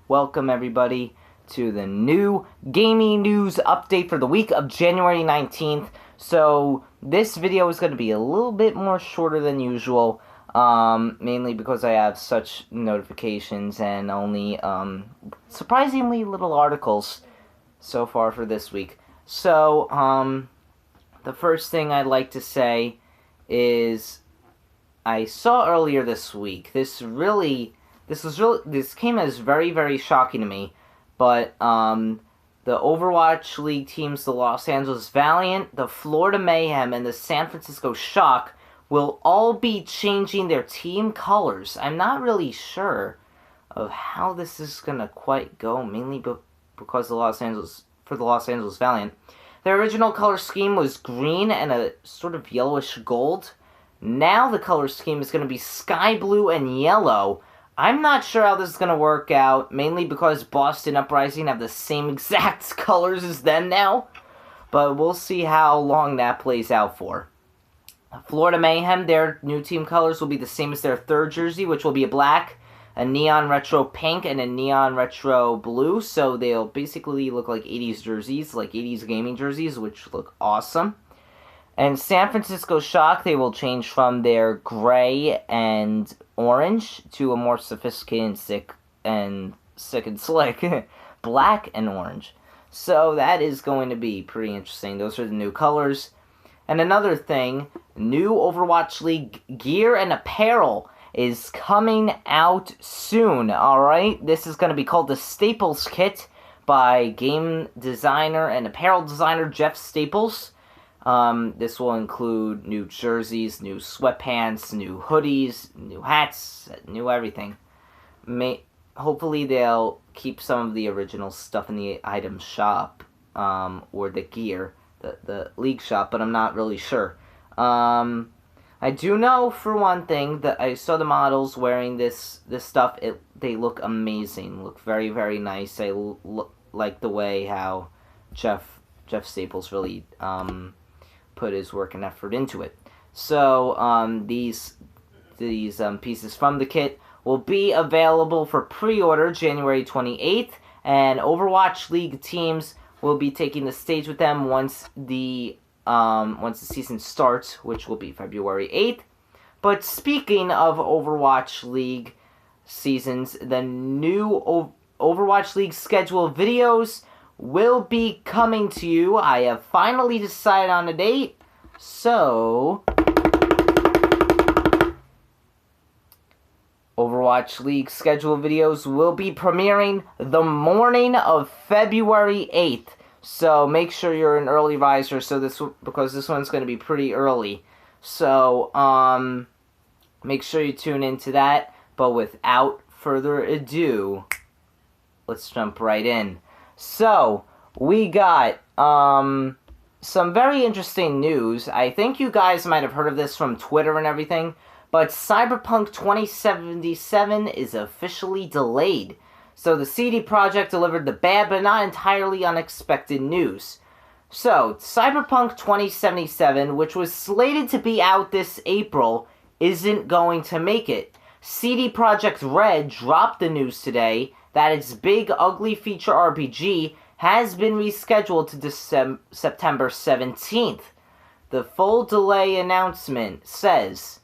welcome everybody to the new gaming news update for the week of January 19th. So this video is going to be a little bit more shorter than usual, mainly because I have such notifications and only surprisingly little articles so far for this week. So the first thing I'd like to say is I saw earlier this week, this came as very, very shocking to me, but the Overwatch League teams, the Los Angeles Valiant, the Florida Mayhem, and the San Francisco Shock will all be changing their team colors. I'm not really sure of how this is gonna quite go, mainly because the Los Angeles Valiant, their original color scheme was green and a sort of yellowish gold. Now the color scheme is going to be sky blue and yellow. I'm not sure how this is going to work out, mainly because Boston Uprising have the same exact colors as them now. But we'll see how long that plays out for. Florida Mayhem, their new team colors will be the same as their third jersey, which will be a black, a neon retro pink, and a neon retro blue. So they'll basically look like 80s jerseys, like 80s gaming jerseys, which look awesome. And San Francisco Shock, they will change from their gray and orange to a more sophisticated sick and slick black and orange. So that is going to be pretty interesting. Those are the new colors. And another thing, new Overwatch League gear and apparel is coming out soon, alright? This is going to be called the Staples Kit by game designer and apparel designer Jeff Staples. This will include new jerseys, new sweatpants, new hoodies, new hats, new everything. Hopefully they'll keep some of the original stuff in the item shop, or the gear, the league shop, but I'm not really sure. I do know for one thing that I saw the models wearing this stuff. They look amazing, look very, very nice. I like the way how Jeff Staples really put his work and effort into it. So these pieces from the kit will be available for pre-order January 28th, and Overwatch League teams will be taking the stage with them once the season starts, which will be February 8th. But speaking of Overwatch League seasons, the new Overwatch League schedule videos will be coming to you. I have finally decided on a date, so Overwatch League schedule videos will be premiering the morning of February 8th. So make sure you're an early riser, because this one's going to be pretty early. So make sure you tune into that. But without further ado, let's jump right in. So, we got some very interesting news. I think you guys might have heard of this from Twitter and everything, but Cyberpunk 2077 is officially delayed. So the CD Projekt delivered the bad but not entirely unexpected news. So, Cyberpunk 2077, which was slated to be out this April, isn't going to make it. CD Projekt Red dropped the news today that its Big Ugly Feature RPG has been rescheduled to September 17th. The full delay announcement says,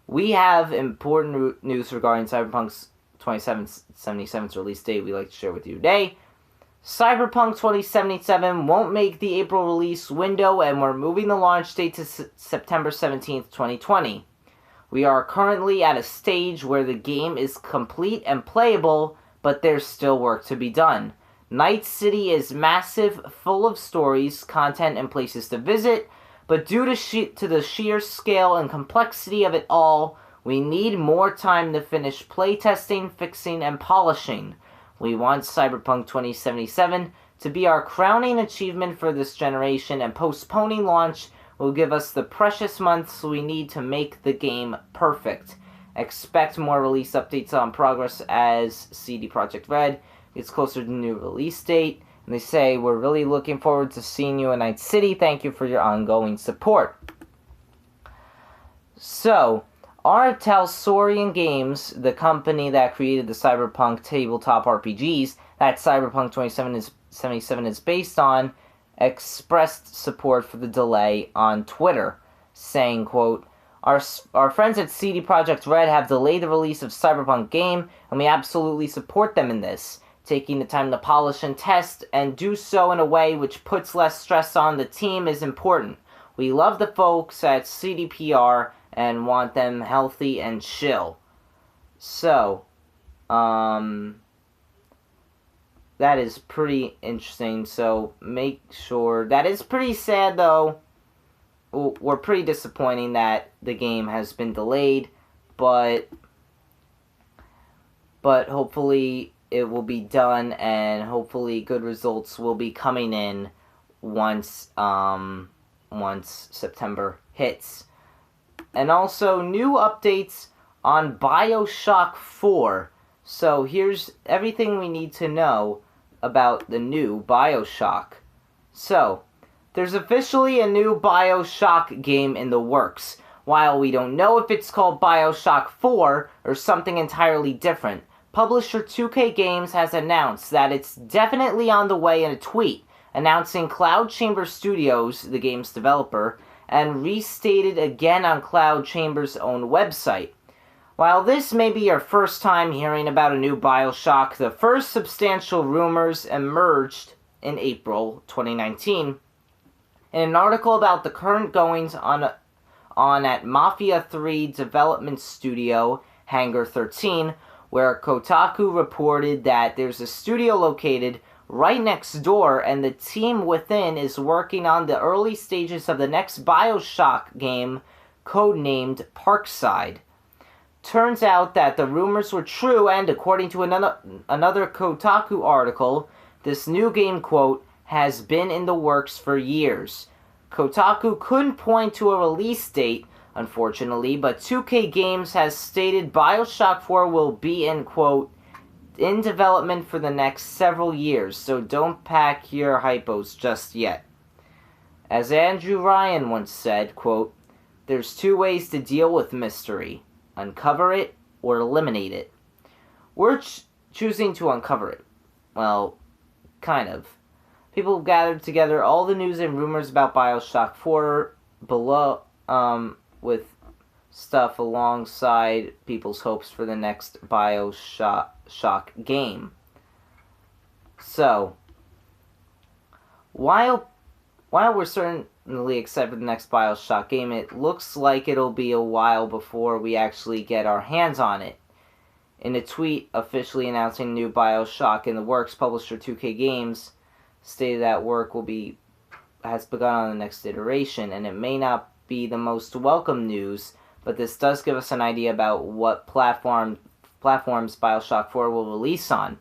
"We have important news regarding Cyberpunk 2077's release date we'd like to share with you today. Cyberpunk 2077 won't make the April release window, and we're moving the launch date to September 17th, 2020. We are currently at a stage where the game is complete and playable, but there's still work to be done. Night City is massive, full of stories, content, and places to visit, but due to the sheer scale and complexity of it all, we need more time to finish playtesting, fixing, and polishing. We want Cyberpunk 2077 to be our crowning achievement for this generation, and postponing launch will give us the precious months we need to make the game perfect. Expect more release updates on progress as CD Projekt Red gets closer to the new release date." And they say, "We're really looking forward to seeing you in Night City. Thank you for your ongoing support." So, Our Talsorian Games, the company that created the Cyberpunk tabletop RPGs that Cyberpunk 2077 is based on, expressed support for the delay on Twitter, saying, quote, our friends at CD Projekt Red have delayed the release of Cyberpunk game, and we absolutely support them in this. Taking the time to polish and test, and do so in a way which puts less stress on the team is important. We love the folks at CDPR and want them healthy and chill. So, that is pretty interesting, so make sure... That is pretty sad, though. We're pretty disappointing that the game has been delayed, but hopefully it will be done, and hopefully good results will be coming in once September hits. And also new updates on Bioshock 4. So here's everything we need to know about the new Bioshock. So, there's officially a new Bioshock game in the works. While we don't know if it's called Bioshock 4 or something entirely different, publisher 2K Games has announced that it's definitely on the way in a tweet, announcing Cloud Chamber Studios, the game's developer, and restated again on Cloud Chamber's own website. While this may be your first time hearing about a new Bioshock, the first substantial rumors emerged in April 2019 in an article about the current goings on at Mafia 3 development studio Hangar 13, where Kotaku reported that there's a studio located right next door, and the team within is working on the early stages of the next Bioshock game, codenamed Parkside. Turns out that the rumors were true, and according to another Kotaku article, this new game, quote, has been in the works for years. Kotaku couldn't point to a release date, unfortunately, but 2K Games has stated Bioshock 4 will be in, quote, in development for the next several years, so don't pack your hypos just yet. As Andrew Ryan once said, quote, there's two ways to deal with mystery: uncover it or eliminate it. We're choosing to uncover it. Well, kind of. People have gathered together all the news and rumors about Bioshock 4 below, with stuff alongside people's hopes for the next Bioshock game. So, while we're certainly excited for the next Bioshock game, it looks like it'll be a while before we actually get our hands on it. In a tweet officially announcing new Bioshock in the works, publisher 2K Games stated that work has begun on the next iteration, and it may not be the most welcome news, but this does give us an idea about what platforms Bioshock 4 will release on.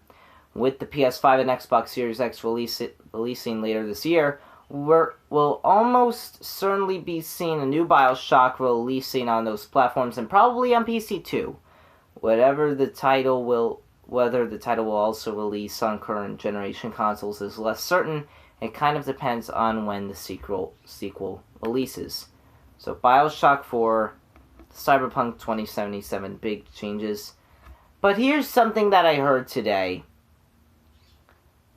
With the PS5 and Xbox Series X releasing later this year, we'll almost certainly be seeing a new Bioshock releasing on those platforms, and probably on PC too. Whether the title will also release on current generation consoles is less certain. It kind of depends on when the sequel releases. So Bioshock 4, Cyberpunk 2077, big changes. But here's something that I heard today.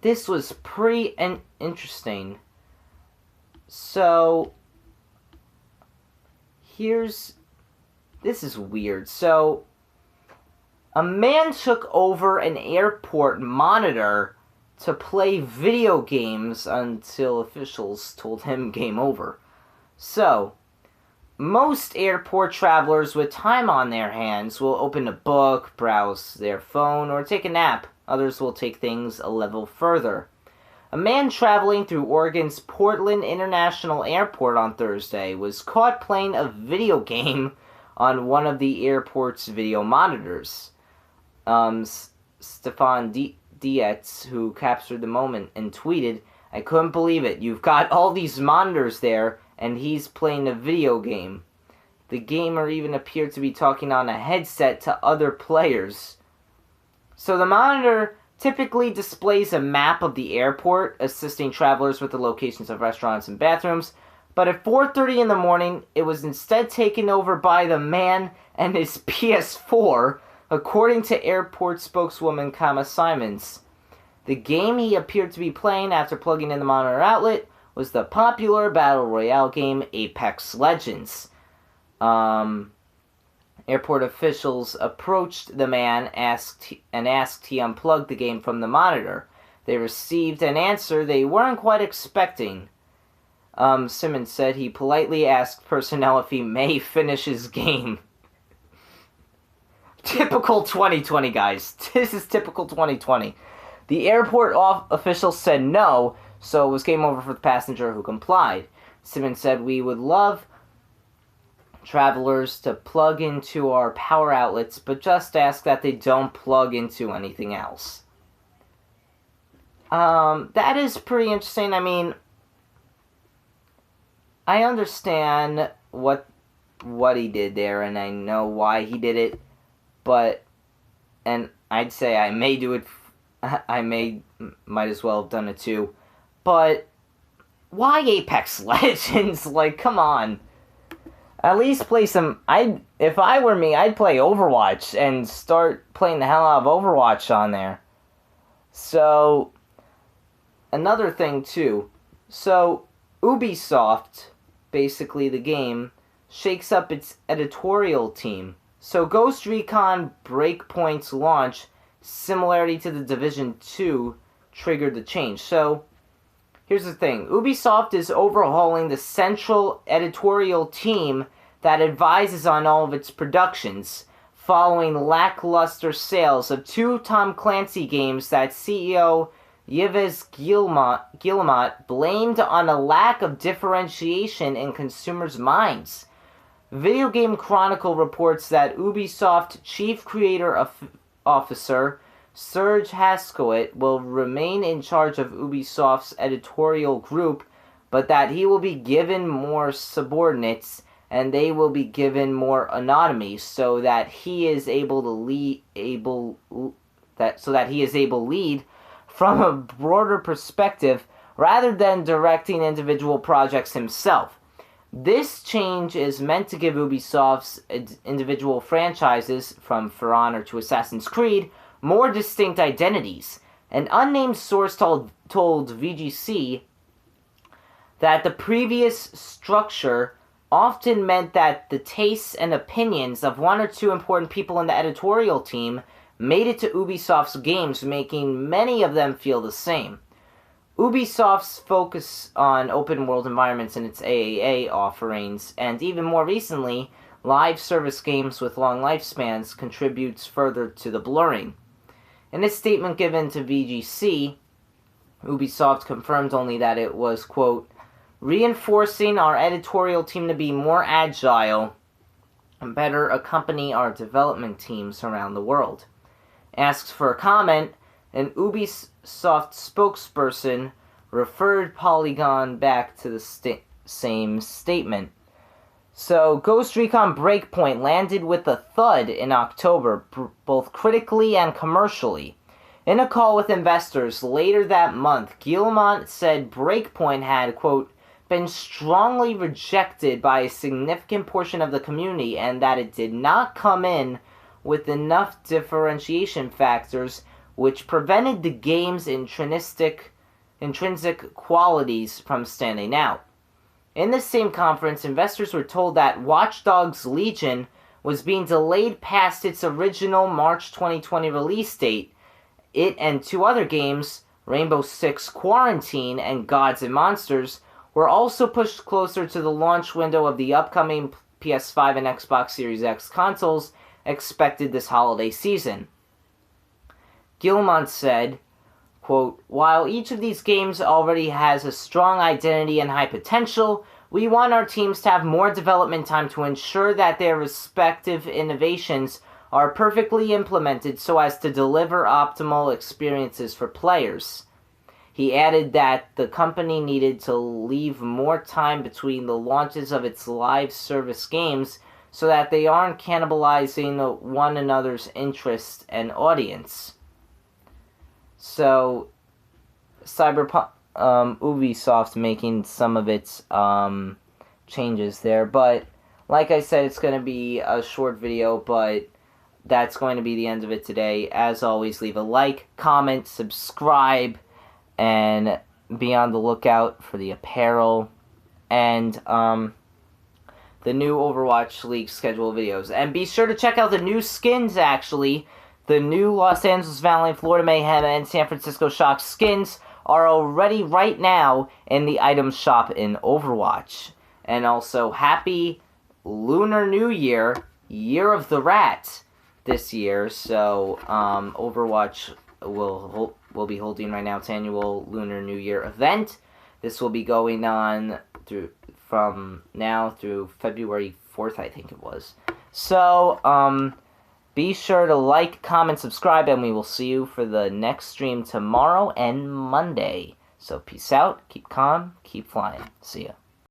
This was pretty interesting. So, this is weird. So, a man took over an airport monitor to play video games until officials told him game over. So, most airport travelers with time on their hands will open a book, browse their phone, or take a nap. Others will take things a level further. A man traveling through Oregon's Portland International Airport on Thursday was caught playing a video game on one of the airport's video monitors. Stefan Dietz, who captured the moment and tweeted, "I couldn't believe it. You've got all these monitors there, and he's playing a video game." The gamer even appeared to be talking on a headset to other players. So the monitor typically displays a map of the airport, assisting travelers with the locations of restaurants and bathrooms, But at 4:30 in the morning, it was instead taken over by the man and his PS4, according to airport spokeswoman Kama Simons. The game he appeared to be playing after plugging in the monitor outlet was the popular battle royale game Apex Legends. Airport officials approached the man asked he unplug the game from the monitor. They received an answer they weren't quite expecting. Simmons said he politely asked personnel if he may finish his game. Typical 2020, guys. This is typical 2020. The airport official said no, so it was game over for the passenger who complied. Simmons said, "We would love travelers to plug into our power outlets, but just ask that they don't plug into anything else." That is pretty interesting. I mean, I understand what he did there, and I know why he did it, and I'd say I may do it, might as well have done it too, but why Apex Legends? Like, come on. At least play some, if I were me, I'd play Overwatch and start playing the hell out of Overwatch on there. So, another thing too. So, Ubisoft, basically the game, shakes up its editorial team. So, Ghost Recon Breakpoint's launch, similarity to the Division 2, triggered the change. So, here's the thing. Ubisoft is overhauling the central editorial team that advises on all of its productions, following lackluster sales of 2 Tom Clancy games that CEO Yves Guillemot blamed on a lack of differentiation in consumers' minds. Video Game Chronicle reports that Ubisoft Chief Creator Officer Serge Hascoët will remain in charge of Ubisoft's editorial group, but that he will be given more subordinates and they will be given more autonomy so that he is able to lead from a broader perspective rather than directing individual projects himself. This change is meant to give Ubisoft's individual franchises, from For Honor to Assassin's Creed, more distinct identities. An unnamed source told VGC that the previous structure often meant that the tastes and opinions of 1 or 2 important people in the editorial team made it to Ubisoft's games, making many of them feel the same. Ubisoft's focus on open-world environments in its AAA offerings, and even more recently, live service games with long lifespans, contributes further to the blurring. In a statement given to VGC, Ubisoft confirmed only that it was, quote, "reinforcing our editorial team to be more agile and better accompany our development teams around the world." Asked for a comment, an Ubisoft spokesperson referred Polygon back to the same statement. So, Ghost Recon Breakpoint landed with a thud in October, both critically and commercially. In a call with investors later that month, Guillemot said Breakpoint had, quote, "been strongly rejected by a significant portion of the community and that it did not come in with enough differentiation factors which prevented the game's intrinsic qualities from standing out." In the same conference, investors were told that Watch Dogs Legion was being delayed past its original March 2020 release date. It and 2 other games, Rainbow Six Quarantine and Gods and Monsters, were also pushed closer to the launch window of the upcoming PS5 and Xbox Series X consoles expected this holiday season. Guillemot said, quote, "While each of these games already has a strong identity and high potential, we want our teams to have more development time to ensure that their respective innovations are perfectly implemented so as to deliver optimal experiences for players." He added that the company needed to leave more time between the launches of its live service games so that they aren't cannibalizing one another's interest and audience. So, Cyberpunk, Ubisoft making some of its changes there. But like I said, it's going to be a short video, but that's going to be the end of it today. As always, leave a like, comment, subscribe, and be on the lookout for the apparel and the new Overwatch League schedule videos. And be sure to check out the new skins, actually. The new Los Angeles Valiant, Florida Mayhem, and San Francisco Shock skins are already right now in the item shop in Overwatch. And also, happy Lunar New Year, Year of the Rat, this year. So, Overwatch will be holding right now its annual Lunar New Year event. This will be going on from now through February 4th, I think it was. So, be sure to like, comment, subscribe, and we will see you for the next stream tomorrow and Monday. So, peace out, keep calm, keep flying. See ya.